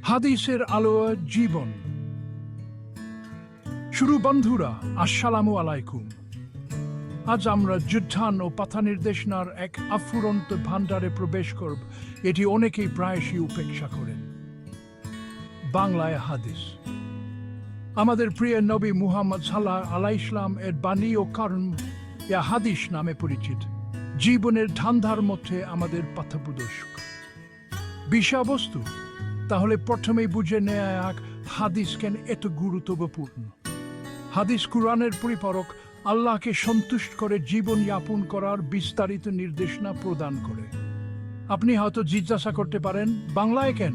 হাদিসের আলো জীবন। শুরু বন্ধুরা, আসসালামু আলাইকুম। আজ আমরা যুদ্ধান ও পাথা নির্দেশনার এক আফুরন্ত ভাণ্ডারে প্রবেশ করব, এটি অনেকেই প্রায়শই উপেক্ষা করেন। বাংলায় হাদিস। আমাদের প্রিয় নবী মুহাম্মদ সাল্লাল্লাহু আলাইহি ওয়াসাল্লাম এর বাণী ও কর্ম ইয়া হাদিস নামে পরিচিত। জীবনের ধান্ধার মধ্যে আমাদের পথপ্রদর্শক। বিষয়বস্তু তাহলে প্রথমেই বুঝে নেওয়া এক, হাদিস কেন এত গুরুত্বপূর্ণ। হাদিস কুরআনের পরিপূরক, আল্লাহকে সন্তুষ্ট করে জীবন যাপন করার বিস্তারিত নির্দেশনা প্রদান করে। আপনি হয়তো জিজ্ঞাসা করতে পারেন, বাংলায় কেন?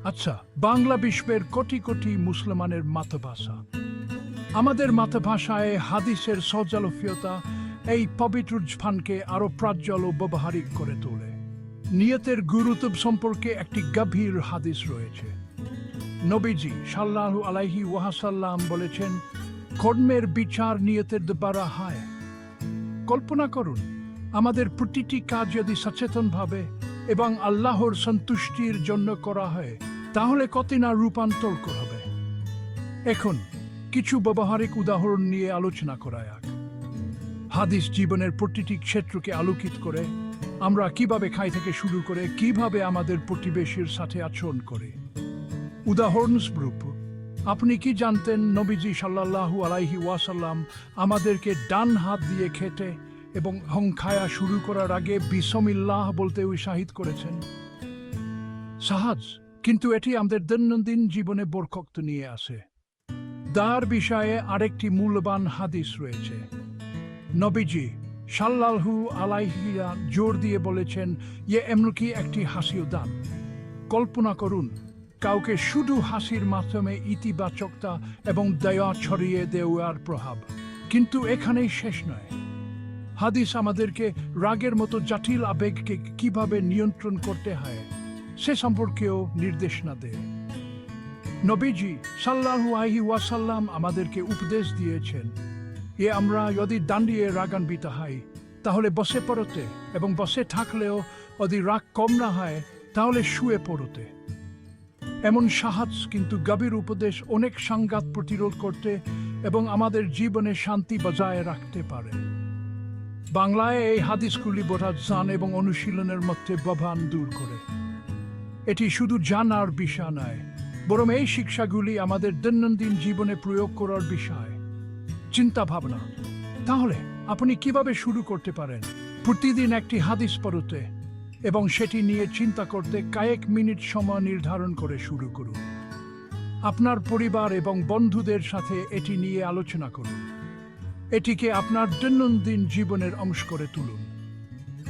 আচ্ছা, বাংলা বিশ্বের কোটি কোটি মুসলমানের মাতৃভাষা। আমাদের মাতৃভাষায় হাদিসের সজলফিয়তা এই পবিত্র জবানকে আরো প্রাজ্বল ও ব্যবহারিক করে তোলে। নিয়তের গুরুত্ব সম্পর্কে একটি গভীর হাদিস রয়েছে। নবীজি সাল্লাল্লাহু আলাইহি ওয়াসাল্লাম বলেছেন, কর্মের বিচার নিয়তের দ্বারা হয়। কল্পনা করুন, আমাদের প্রতিটি কাজ যদি সচেতনভাবে এবং আল্লাহর সন্তুষ্টির জন্য করা হয়, তাহলে কত না রূপান্তর হবে। এখন কিছু ব্যবহারিক উদাহরণ নিয়ে আলোচনা করা যাক। হাদিস জীবনের প্রতিটি ক্ষেত্রকে আলোকিত করে। আমরা কিভাবে খাই থেকে শুরু করে কিভাবে আমাদের প্রতিবেশীর সাথে আচরণ করে। উদাহরণস্বরূপ, আপনি কি জানতেন নবীজি সাল্লাল্লাহু আলাইহি ওয়াসাল্লাম আমাদেরকে ডান হাত দিয়ে খেতে এবং খাওয়া শুরু করার আগে বিসমিল্লাহ বলতে উৎসাহিত করেছেন? সহজ, কিন্তু এটি আমাদের দৈনন্দিন জীবনে বরকত নিয়ে আসে। তার বিষয়ে আরেকটি মূল্যবান হাদিস রয়েছে। নবীজি সাল্লাল্লাহু আলাইহি জোর দিয়ে বলেছেন, এমনকি একটি হাসিও দান। কল্পনা করুন, কাউকে শুধু হাসির মাধ্যমে ইতিবাচকতা এবং দয়া ছড়িয়ে দেওয়ার প্রভাব। কিন্তু এখানেই শেষ নয়। হাদিস আমাদেরকে রাগের মতো জটিল আবেগকে কিভাবে নিয়ন্ত্রণ করতে হয় সে সম্পর্কেও নির্দেশনা দেয়। নবীজি সাল্লাল্লাহু আলাইহি ওয়াসাল্লাম আমাদেরকে উপদেশ দিয়েছেন, আমরা যদি দাঁড়িয়ে রাগান্বিত হই তাহলে বসে পড়তে, এবং বসে থাকলেও যদি রাগ কম না হয় তাহলে শুয়ে পড়তে। এমন সহজ কিন্তু গভীর উপদেশ অনেক সংঘাত প্রতিরোধ করতে এবং আমাদের জীবনে শান্তি বজায় রাখতে পারে। বাংলায় এই হাদিসগুলি বোঝা জান এবং অনুশীলনের মধ্যে ব্যবধান দূর করে। এটি শুধু জানার বিষয় নয়, বরং এই শিক্ষাগুলি আমাদের দৈনন্দিন জীবনে প্রয়োগ করার বিষয়। চিন্তা ভাবনা। তাহলে আপনি কিভাবে শুরু করতে পারেন? প্রতিদিন একটি হাদিস পড়তে এবং সেটি নিয়ে চিন্তা করতে কয়েক মিনিট সময় নির্ধারণ করে শুরু করুন। আপনার পরিবার এবং বন্ধুদের সাথে এটি নিয়ে আলোচনা করুন। এটিকে আপনার দৈনন্দিন জীবনের অংশ করে তুলুন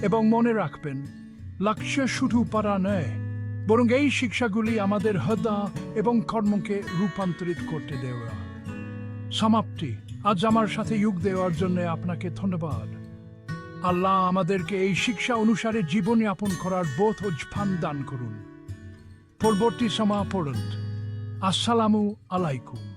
এবং মনে রাখবেন, লক্ষ্য শুধু পড়া নয়, বরং এই শিক্ষাগুলি আমাদের হৃদয় এবং কর্মকে রূপান্তরিত করতে দেওয়া। সমাপ্তি। আজ আমার সাথে যোগ দেওয়ার জন্য আপনাকে ধন্যবাদ। আল্লাহ আমাদেরকে এই শিক্ষা অনুসারে জীবন যাপন করার বোধ ও জ্ঞান দান করুন। পরবর্তী সময় পর্যন্ত আসসালামু আলাইকুম।